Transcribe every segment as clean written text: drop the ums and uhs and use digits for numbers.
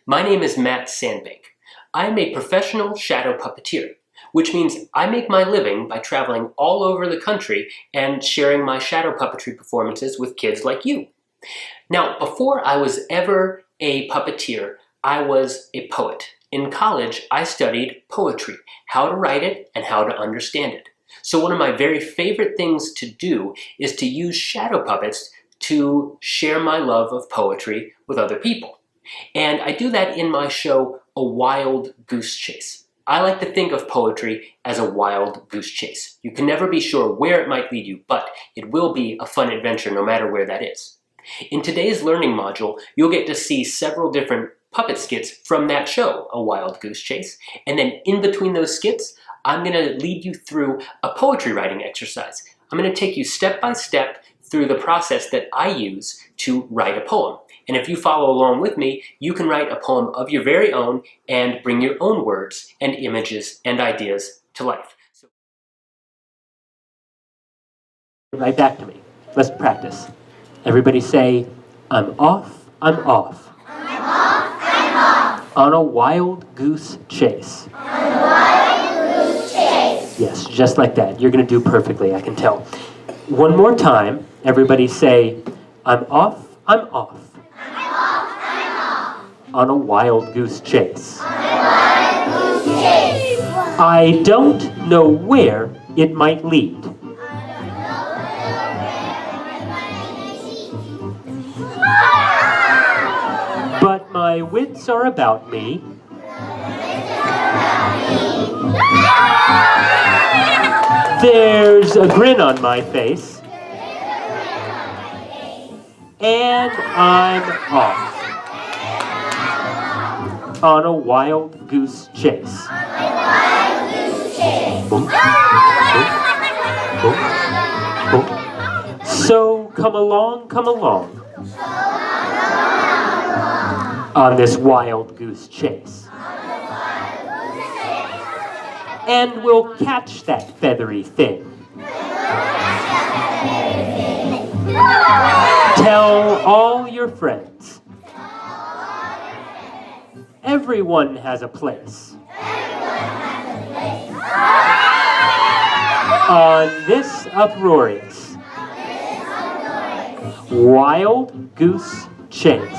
My name is Matt Sandbank. I am a professional shadow puppeteer, which means I make my living by traveling all over the country and sharing my shadow puppetry performances with kids like you. Now, before I was ever a puppeteer, I was a poet. In college, I studied poetry, how to write it and how to understand it. So one of my very favorite things to do is to use shadow puppets to share my love of poetry with other people. And I do that in my show, A Wild Goose Chase. I like to think of poetry as a wild goose chase. You can never be sure where it might lead you, but it will be a fun adventure no matter where that is. In today's learning module, you'll get to see several different puppet skits from that show, A Wild Goose Chase. And then in between those skits, I'm going to lead you through a poetry writing exercise. I'm going to take you step by step through the process that I use to write a poem. And if you follow along with me, you can write a poem of your very own and bring your own words and images and ideas to life. So, right back to me. Let's practice. Everybody say, I'm off, I'm off. I'm off, I'm off. On a wild goose chase. On a wild goose chase. Yes, just like that. You're going to do perfectly, I can tell. One more time, everybody say, I'm off, I'm off. On a wild goose chase. On a wild goose chase. I don't know where it might lead. But my wits are about me. There's a grin on my face. And I'm off. On a wild goose chase. On a wild goose chase. Boom, boom, boom, boom. So come along, on this wild goose chase. And we'll catch that feathery thing. Tell all your friends. Everyone has a place. On this uproarious wild goose chase.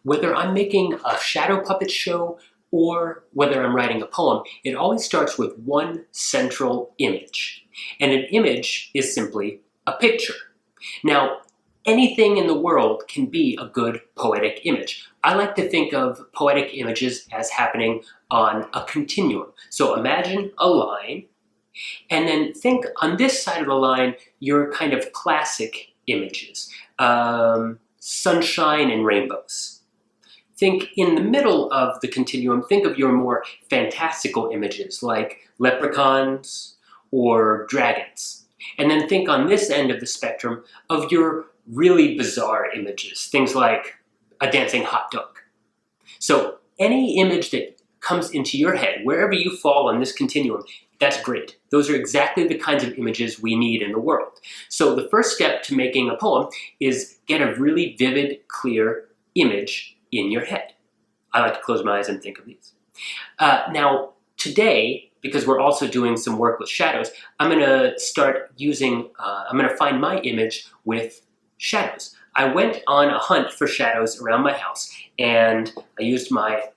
Whether I'm making a shadow puppet show or whether I'm writing a poem, it always starts with one central image. And an image is simply a picture. Now, anything in the world can be a good poetic image. I like to think of poetic images as happening on a continuum. So imagine a line, and then think on this side of the line, your kind of classic images. Sunshine and rainbows. Think in the middle of the continuum, think of your more fantastical images like leprechauns or dragons. And then think on this end of the spectrum of your really bizarre images, things like a dancing hot dog. So any image that comes into your head, wherever you fall on this continuum, that's great. Those are exactly the kinds of images we need in the world. So the first step to making a poem is get a really vivid, clear image in your head. I like to close my eyes and think of these. Now, today, because we're also doing some work with shadows, I'm going to start using, I'm going to find my image with shadows. I went on a hunt for shadows around my house, and I used my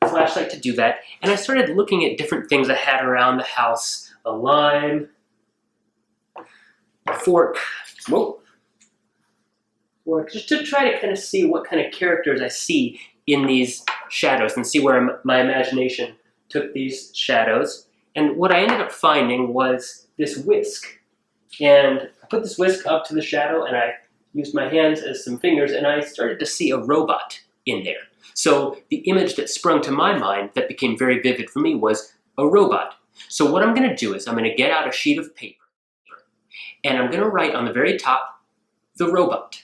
flashlight to do that, and I started looking at different things I had around the house. A lime, a fork, just to try to kind of see what kind of characters I see in these shadows and see where my imagination took these shadows. And what I ended up finding was this whisk. And I put this whisk up to the shadow and I used my hands as some fingers and I started to see a robot in there. So the image that sprung to my mind that became very vivid for me was a robot. So what I'm going to do is I'm going to get out a sheet of paper and I'm going to write on the very top, the robot.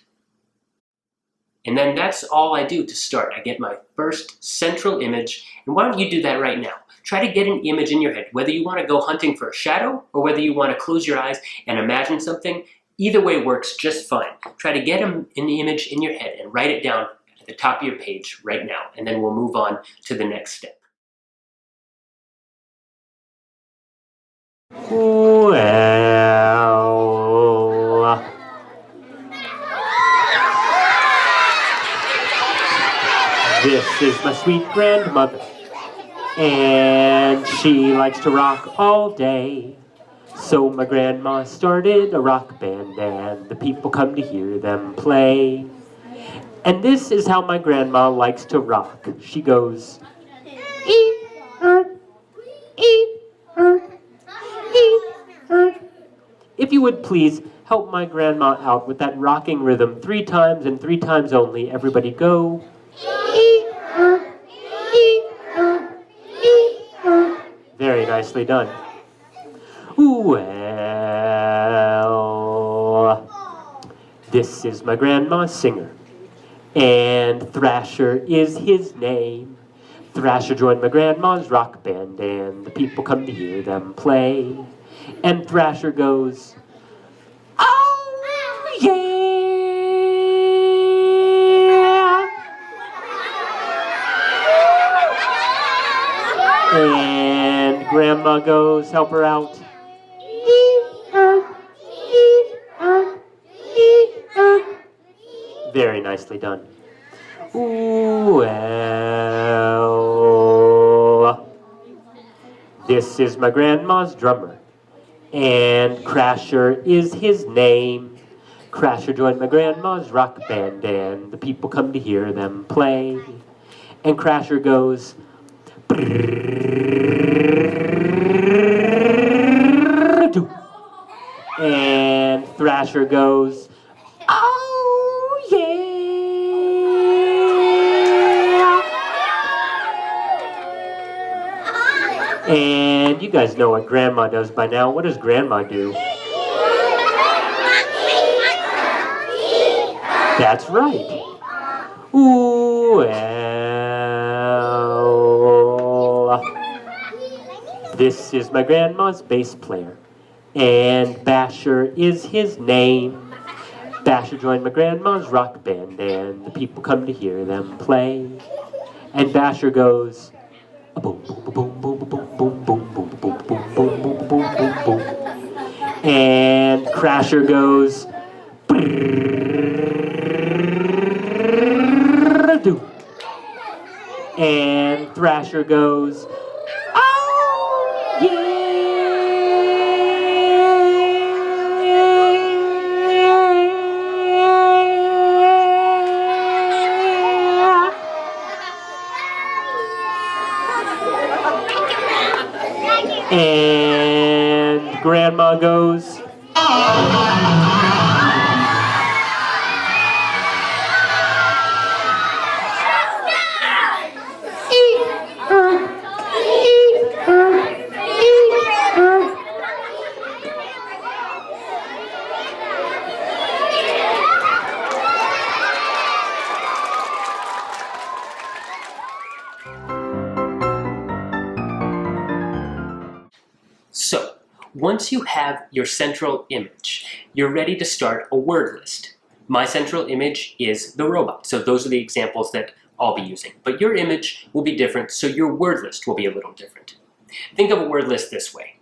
And then that's all I do to start. I get my first central image, and why don't you do that right now? Try to get an image in your head, whether you want to go hunting for a shadow or whether you want to close your eyes and imagine something. Either way works just fine. Try to get an image in your head and write it down at the top of your page right now, and then we'll move on to the next step. Well, this is my sweet grandmother, and she likes to rock all day. So my grandma started a rock band, and the people come to hear them play. And this is how my grandma likes to rock. She goes, If you would please help my grandma out with that rocking rhythm 3 times and 3 times only. Everybody go. Very nicely done. Well, this is my grandma's singer, and Thrasher is his name. Thrasher joined my grandma's rock band, and the people come to hear them play. And Thrasher goes, oh yeah! And Grandma goes, help her out. Very nicely done. Well, this is my grandma's drummer, and Crasher is his name. Crasher joined my grandma's rock band, and the people come to hear them play. And Crasher goes, and Thrasher goes, oh yeah! And you guys know what Grandma does by now. What does Grandma do? That's right. Well, this is my grandma's bass player, and Basher is his name. Basher joined my grandma's rock band, and the people come to hear them play. And Basher goes, boom, boom, boom, boom, boom, boom, boom, boom, boom, boom, boom, boom, boom, boom, boom. And Crasher goes, and Thrasher goes, oh yeah! And Grandma goes, So, once you have your central image, you're ready to start a word list. My central image is the robot, so those are the examples that I'll be using. But your image will be different, so your word list will be a little different. Think of a word list this way.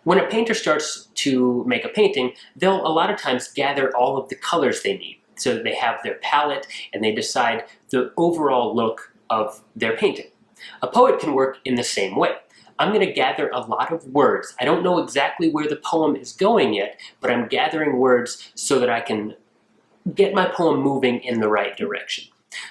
When a painter starts to make a painting, they'll a lot of times gather all of the colors they need. So they have their palette and they decide the overall look of their painting. A poet can work in the same way. I'm going to gather a lot of words. I don't know exactly where the poem is going yet, but I'm gathering words so that I can get my poem moving in the right direction.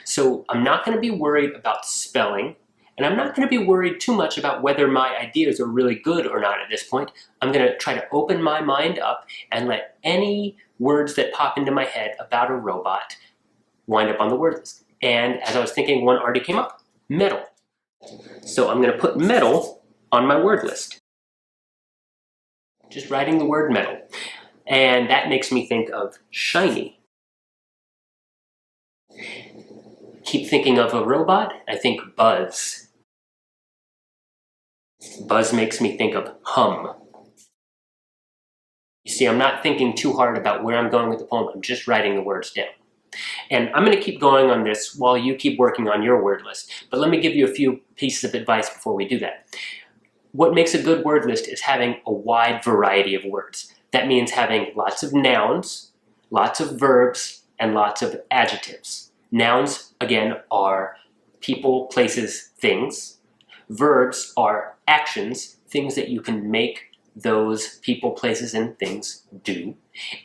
So I'm not going to be worried about spelling, and I'm not going to be worried too much about whether my ideas are really good or not at this point. I'm going to try to open my mind up and let any words that pop into my head about a robot wind up on the word list. And as I was thinking, one already came up, metal. So I'm going to put metal on my word list. Just writing the word metal. And that makes me think of shiny. keep thinking of a robot, I think buzz. Buzz makes me think of hum. You see, I'm not thinking too hard about where I'm going with the poem, I'm just writing the words down. And I'm going to keep going on this while you keep working on your word list. But let me give you a few pieces of advice before we do that. What makes a good word list is having a wide variety of words. That means having lots of nouns, lots of verbs, and lots of adjectives. Nouns, again, are people, places, things. Verbs are actions, things that you can make those people, places, and things do.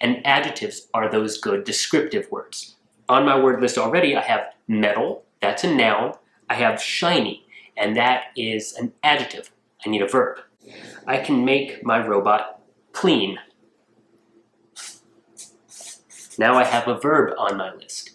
And adjectives are those good descriptive words. On my word list already, I have metal, that's a noun. I have shiny, and that is an adjective. I need a verb. I can make my robot clean. Now I have a verb on my list.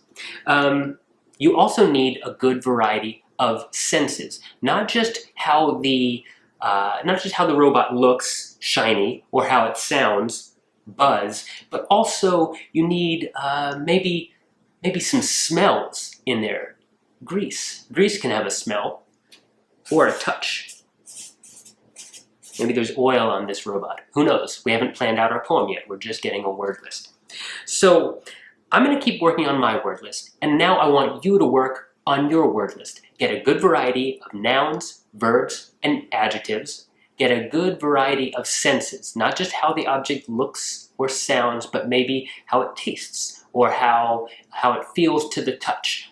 You also need a good variety of senses, not just how the robot looks, shiny, or how it sounds, buzz, but also you need maybe some smells in there. Grease. Grease can have a smell, or a touch. Maybe there's oil on this robot. Who knows? We haven't planned out our poem yet. We're just getting a word list. So I'm going to keep working on my word list, and now I want you to work on your word list. Get a good variety of nouns, verbs, and adjectives. Get a good variety of senses, not just how the object looks or sounds, but maybe how it tastes or how it feels to the touch.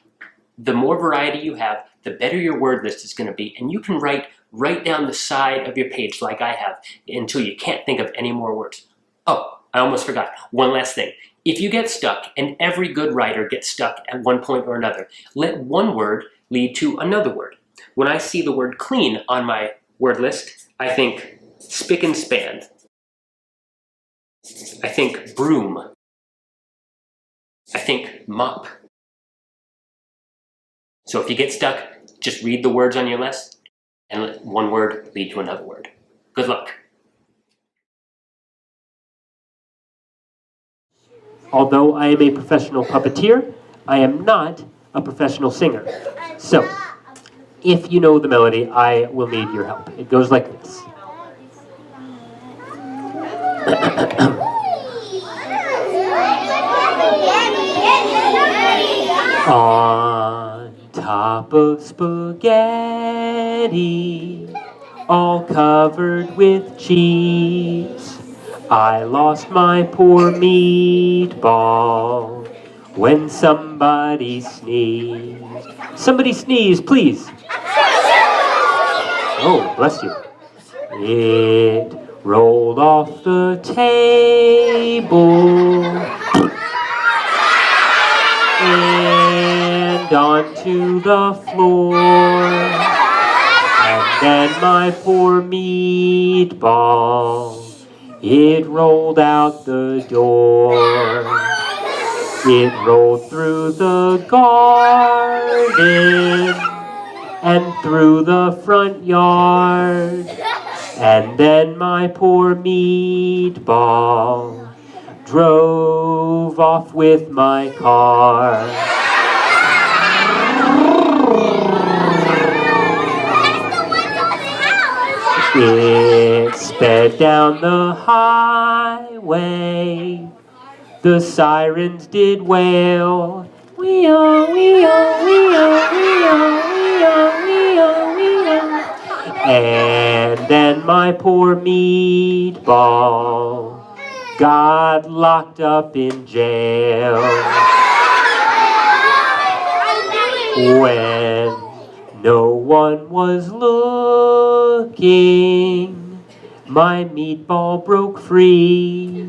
The more variety you have, the better your word list is going to be, and you can write right down the side of your page like I have until you can't think of any more words. Oh, I almost forgot. One last thing. If you get stuck, and every good writer gets stuck at one point or another, let one word lead to another word. When I see the word clean on my word list, I think spick and span. I think broom. I think mop. So if you get stuck, just read the words on your list and let one word lead to another word. Good luck. Although I am a professional puppeteer, I am not a professional singer. So, if you know the melody, I will need your help. It goes like this. On top of spaghetti, all covered with cheese, I lost my poor meatball when somebody sneezed. Somebody sneeze, please. Oh, bless you. It rolled off the table and onto the floor. And then my poor meatball, it rolled out the door. It rolled through the garden and through the front yard. And then my poor meatball drove off with my car. It sped down the highway. The sirens did wail. Wee-oh, wee-oh, wee-oh, wee-oh, wee-oh, wee-oh, wee-oh. And then my poor meatball got locked up in jail. When no one was looking, my meatball broke free.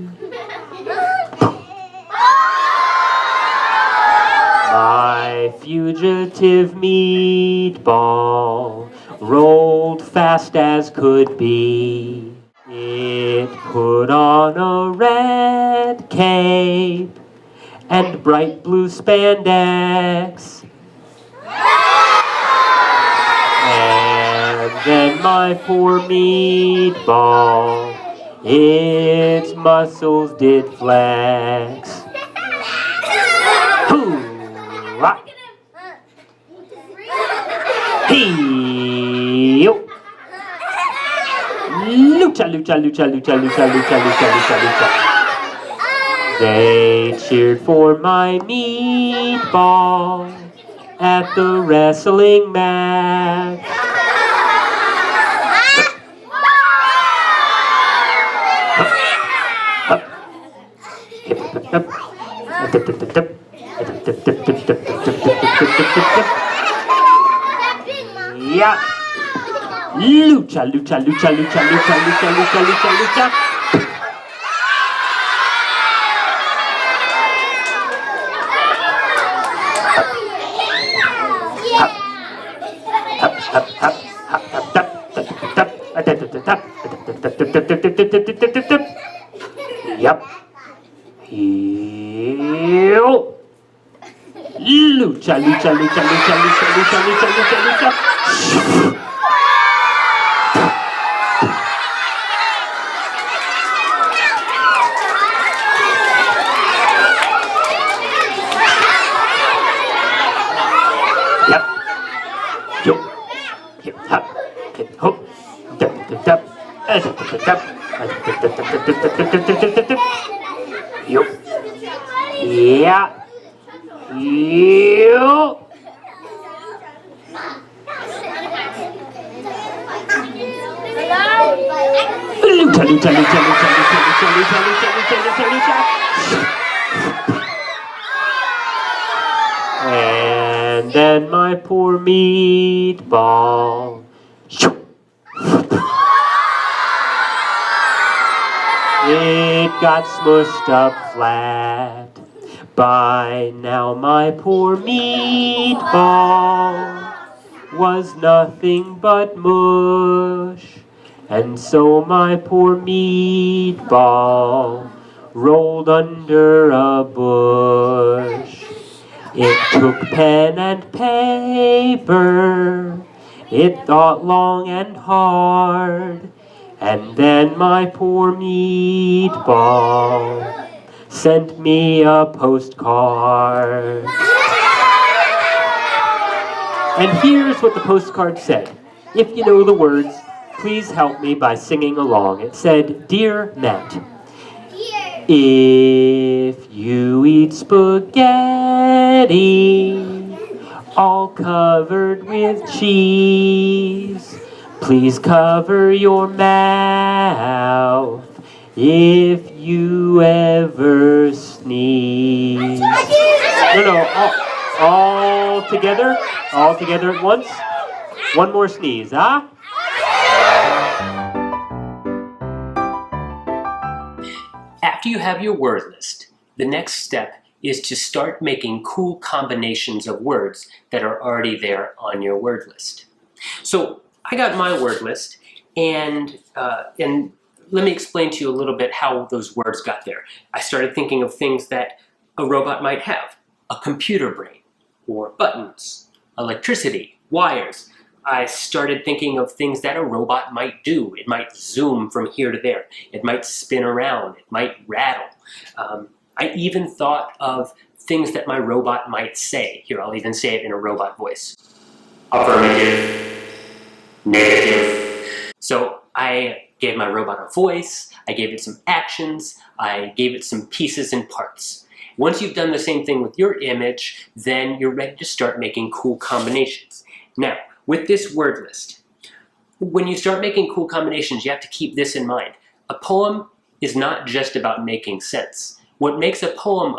My fugitive meatball rolled fast as could be. It put on a red cape and bright blue spandex. And then my poor meatball, its muscles did flex. Hoo-rah! Hey-yo. Lucha, lucha, lucha, lucha, lucha, lucha, lucha, lucha, lucha. They cheered for my meatball at the wrestling match. Yeah. Lucha, lucha, lucha, lucha, lucha, lucha, lucha, lucha, lucha. Yep. Heel. Lucha, lucha, lucha, lucha, lucha, lucha, lucha, lucha, lucha. Yep. Yo. Hip hop. Hip hop. Dup dup dup. Dup dup dup. Yo. Yeah. Yo. Lucha, lucha, lucha, lucha, lucha, lucha, lucha, lucha, lucha, lucha, lucha. And then my poor meatball. It got smushed up flat. By now my poor meatball was nothing but mush. And so my poor meatball rolled under a bush. It took pen and paper. It thought long and hard. And then my poor meatball sent me a postcard. And here's what the postcard said. If you know the words, please help me by singing along. It said, "Dear Matt, if you eat spaghetti all covered with cheese, please cover your mouth if you ever sneeze." No, all together at once. One more sneeze, huh? After you have your word list, the next step is to start making cool combinations of words that are already there on your word list. So I got my word list, and let me explain to you a little bit how those words got there. I started thinking of things that a robot might have: a computer brain, or buttons, electricity, wires. I started thinking of things that a robot might do. It might zoom from here to there. It might spin around. It might rattle. I even thought of things that my robot might say. Here, I'll even say it in a robot voice. Affirmative. Negative. So I gave my robot a voice. I gave it some actions. I gave it some pieces and parts. Once you've done the same thing with your image, then you're ready to start making cool combinations. Now, with this word list, when you start making cool combinations, you have to keep this in mind. A poem is not just about making sense. What makes a poem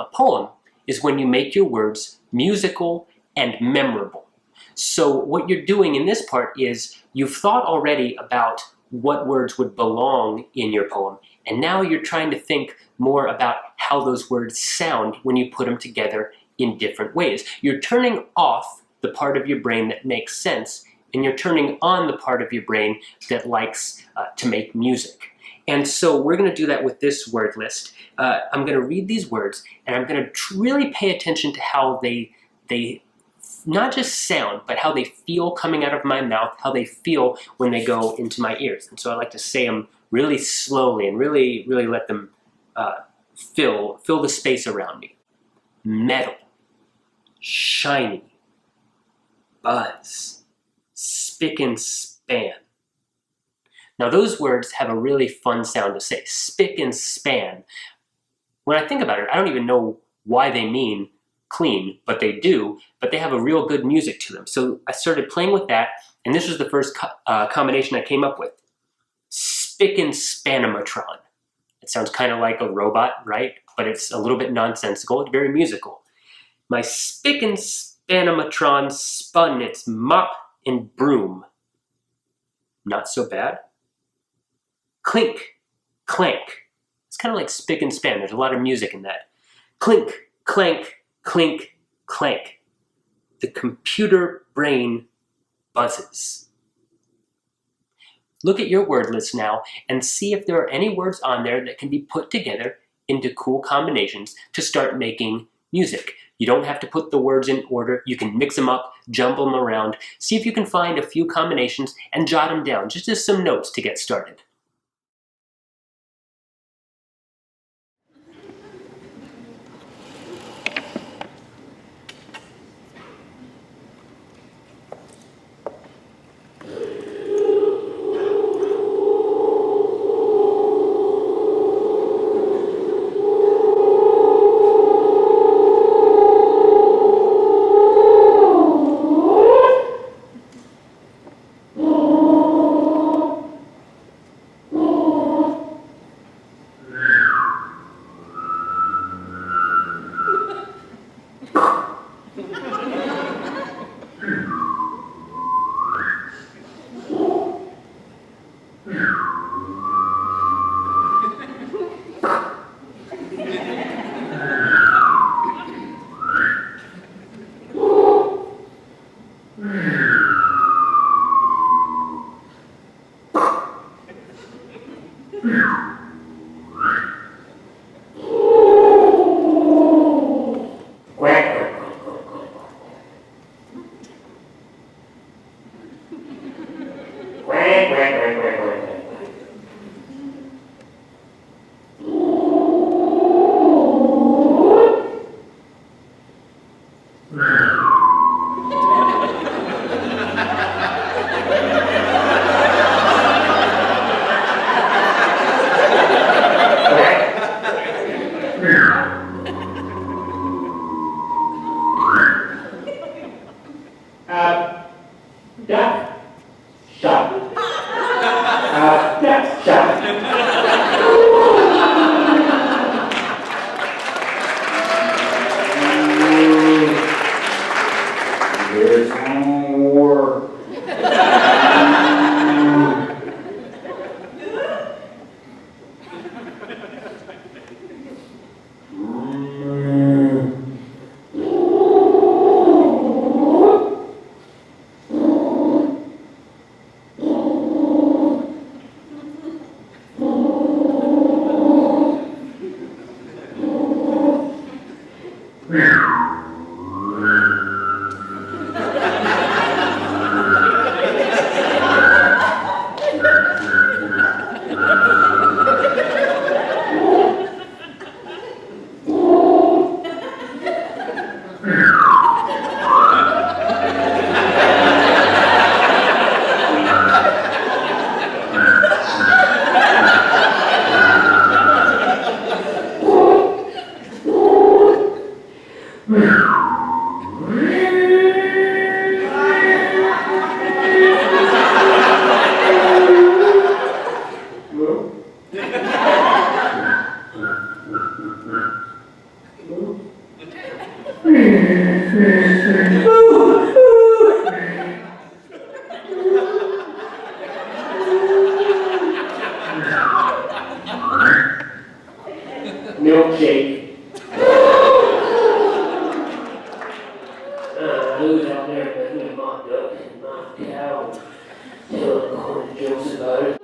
is when you make your words musical and memorable. So what you're doing in this part is you've thought already about what words would belong in your poem, and now you're trying to think more about how those words sound when you put them together in different ways. You're turning off the part of your brain that makes sense, and you're turning on the part of your brain that likes to make music. And so we're going to do that with this word list. I'm going to read these words, and I'm going to really pay attention to how they not just sound, but how they feel coming out of my mouth, how they feel when they go into my ears. And so I like to say them really slowly and really let them fill the space around me. Metal, shiny, buzz, spick and span. Now those words have a really fun sound to say, spick and span. When I think about it, I don't even know why they mean clean, but they do, but they have a real good music to them. So I started playing with that, and this was the first combination I came up with. Spick and spanimatron. It sounds kind of like a robot, right? But it's a little bit nonsensical, it's very musical. My spick and spanimatron spun its mop and broom. Not so bad. Clink, clank. It's kind of like spick and span. There's a lot of music in that. Clink, clank, clink, clank. The computer brain buzzes. Look at your word list now and see if there are any words on there that can be put together into cool combinations to start making music. You don't have to put the words in order. You can mix them up, jumble them around. See if you can find a few combinations and jot them down, just as some notes to get started. Milkshake. Who's out there making a mock duck and mock cow? Telling corny jokes about it.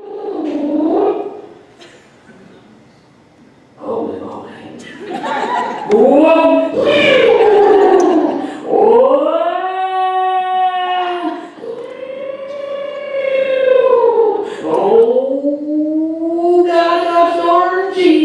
Holy moly. Whoa! Oh, God, that's orangey.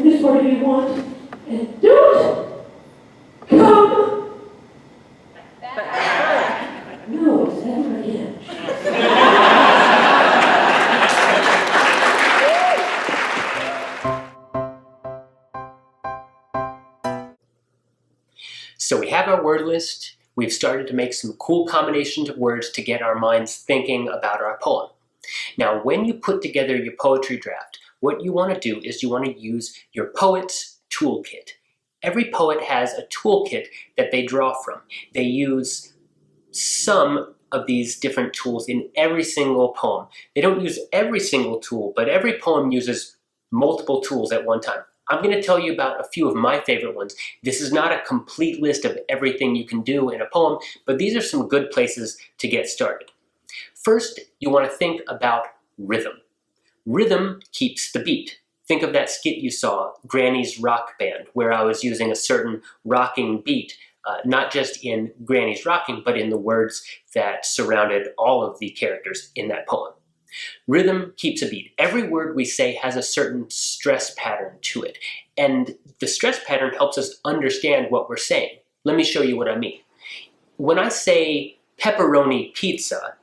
in this party you want, and don't come back. No, it's ever again. So we have our word list. We've started to make some cool combinations of words to get our minds thinking about our poem. Now, when you put together your poetry draft, what you want to do is you want to use your poet's toolkit. Every poet has a toolkit that they draw from. They use some of these different tools in every single poem. They don't use every single tool, but every poem uses multiple tools at one time. I'm going to tell you about a few of my favorite ones. This is not a complete list of everything you can do in a poem, but these are some good places to get started. First, you want to think about rhythm. Rhythm keeps the beat. Think of that skit you saw, Granny's Rock Band, where I was using a certain rocking beat, not just in Granny's rocking, but in the words that surrounded all of the characters in that poem. Rhythm keeps a beat. Every word we say has a certain stress pattern to it, and the stress pattern helps us understand what we're saying. Let me show you what I mean. When I say pepperoni pizza,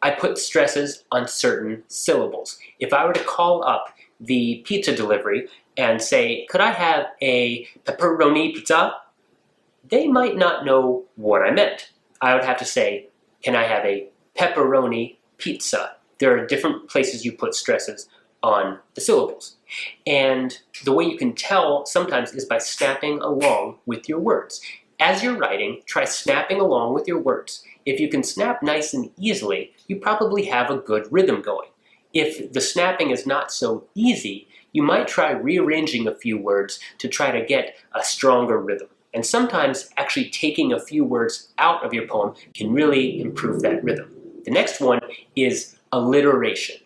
I put stresses on certain syllables. If I were to call up the pizza delivery and say, could I have a pepperoni pizza? They might not know what I meant. I would have to say, can I have a pepperoni pizza? There are different places you put stresses on the syllables. And the way you can tell sometimes is by snapping along with your words. As you're writing, try snapping along with your words. If you can snap nice and easily, you probably have a good rhythm going. If the snapping is not so easy, you might try rearranging a few words to try to get a stronger rhythm. And sometimes actually taking a few words out of your poem can really improve that rhythm. The next one is alliteration.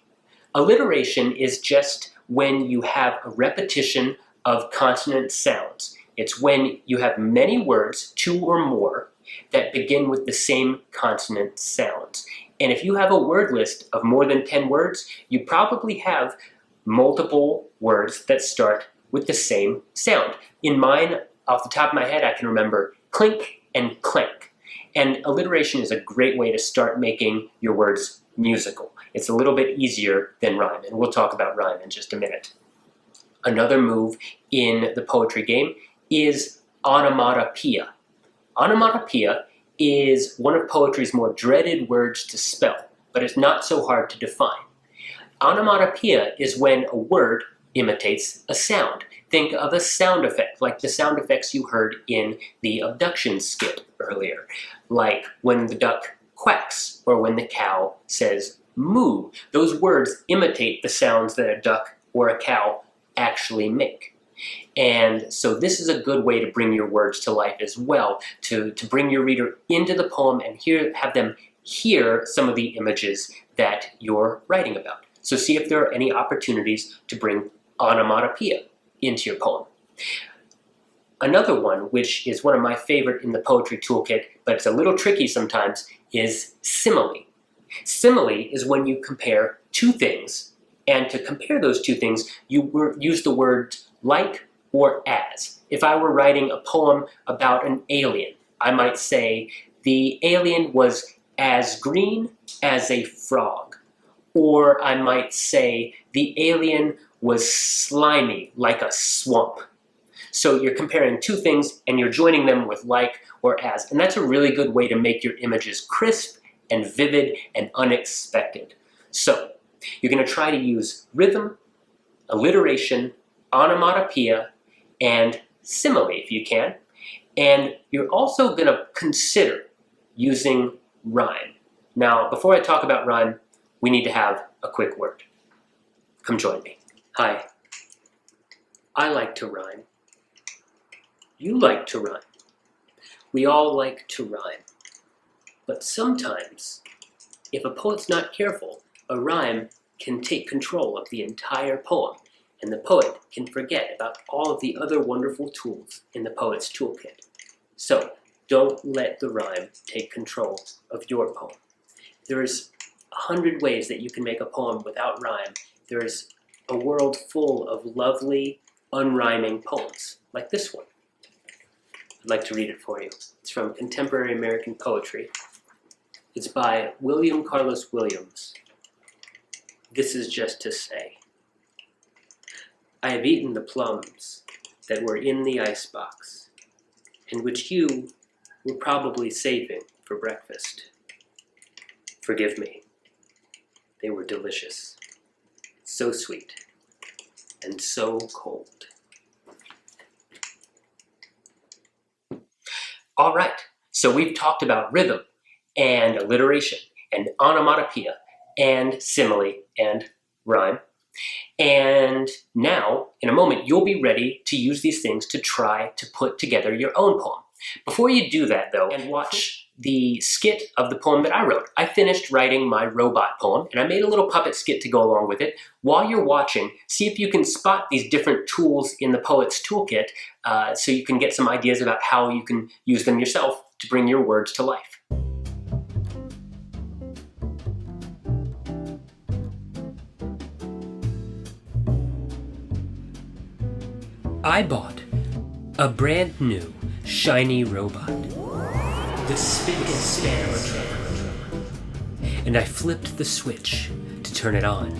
Alliteration is just when you have a repetition of consonant sounds. It's when you have many words, 2 or more, that begin with the same consonant sounds. And if you have a word list of more than 10 words, you probably have multiple words that start with the same sound. In mine, off the top of my head, I can remember clink and clank. And alliteration is a great way to start making your words musical. It's a little bit easier than rhyme, and we'll talk about rhyme in just a minute. Another move in the poetry game is onomatopoeia. Onomatopoeia is one of poetry's more dreaded words to spell, but it's not so hard to define. Onomatopoeia is when a word imitates a sound. Think of a sound effect, like the sound effects you heard in the abduction skit earlier, like when the duck quacks or when the cow says moo. Those words imitate the sounds that a duck or a cow actually make. And so this is a good way to bring your words to life as well, to bring your reader into the poem and have them hear some of the images that you're writing about. So see if there are any opportunities to bring onomatopoeia into your poem. Another one, which is one of my favorite in the poetry toolkit, but it's a little tricky sometimes, is simile. Simile is when you compare two things, and to compare those two things, you use the words like or as. If I were writing a poem about an alien, I might say, the alien was as green as a frog. Or I might say, the alien was slimy like a swamp. So you're comparing two things and you're joining them with like or as. And that's a really good way to make your images crisp and vivid and unexpected. So you're going to try to use rhythm, alliteration, onomatopoeia, and simile if you can. And you're also going to consider using rhyme. Now, before I talk about rhyme, we need to have a quick word. Come join me. Hi. I like to rhyme. You like to rhyme. We all like to rhyme. But sometimes, if a poet's not careful, a rhyme can take control of the entire poem, and the poet can forget about all of the other wonderful tools in the poet's toolkit. So, don't let the rhyme take control of your poem. There's 100 ways that you can make a poem without rhyme. There's a world full of lovely unrhyming poems, like this one. I'd like to read it for you. It's from Contemporary American Poetry. It's by William Carlos Williams. This is just to say. I have eaten the plums that were in the icebox, and which you were probably saving for breakfast. Forgive me. They were delicious, so sweet, and so cold. All right, so we've talked about rhythm and alliteration and onomatopoeia and simile and rhyme. And now, in a moment, you'll be ready to use these things to try to put together your own poem. Before you do that, though, and watch the skit of the poem that I wrote. I finished writing my robot poem, and I made a little puppet skit to go along with it. While you're watching, see if you can spot these different tools in the poet's toolkit so you can get some ideas about how you can use them yourself to bring your words to life. I bought a brand new, shiny robot, the Spick and Span, and I flipped the switch to turn it on.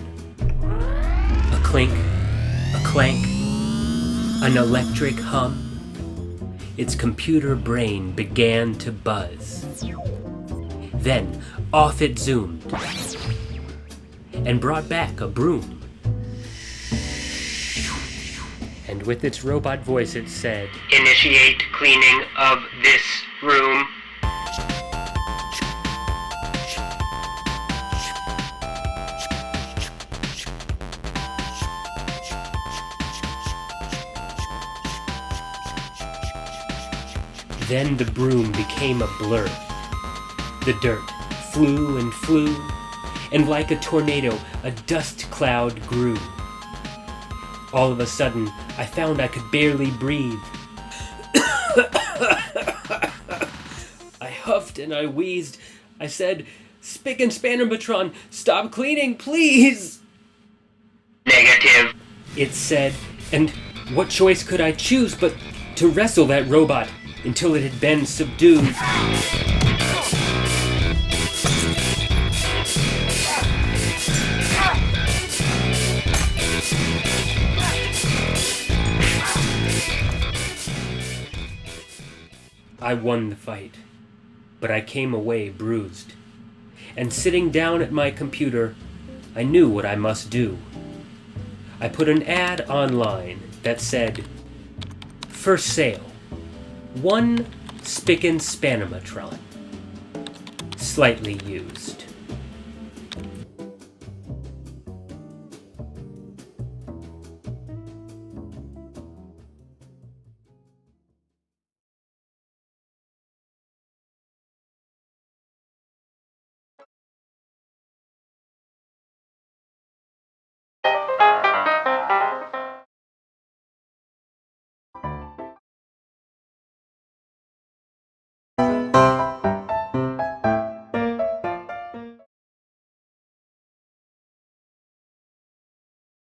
A clink, a clank, an electric hum. Its computer brain began to buzz. Then off it zoomed and brought back a broom. And with its robot voice it said, "Initiate cleaning of this room." Then the broom became a blur. The dirt flew and flew, and like a tornado, a dust cloud grew. All of a sudden, I found I could barely breathe. I huffed and I wheezed. I said, "Spick and Spannermatron, stop cleaning, please!" "Negative," it said, and what choice could I choose but to wrestle that robot until it had been subdued? I won the fight, but I came away bruised. And sitting down at my computer, I knew what I must do. I put an ad online that said, "For sale, one Spick and Spannermatron, slightly used."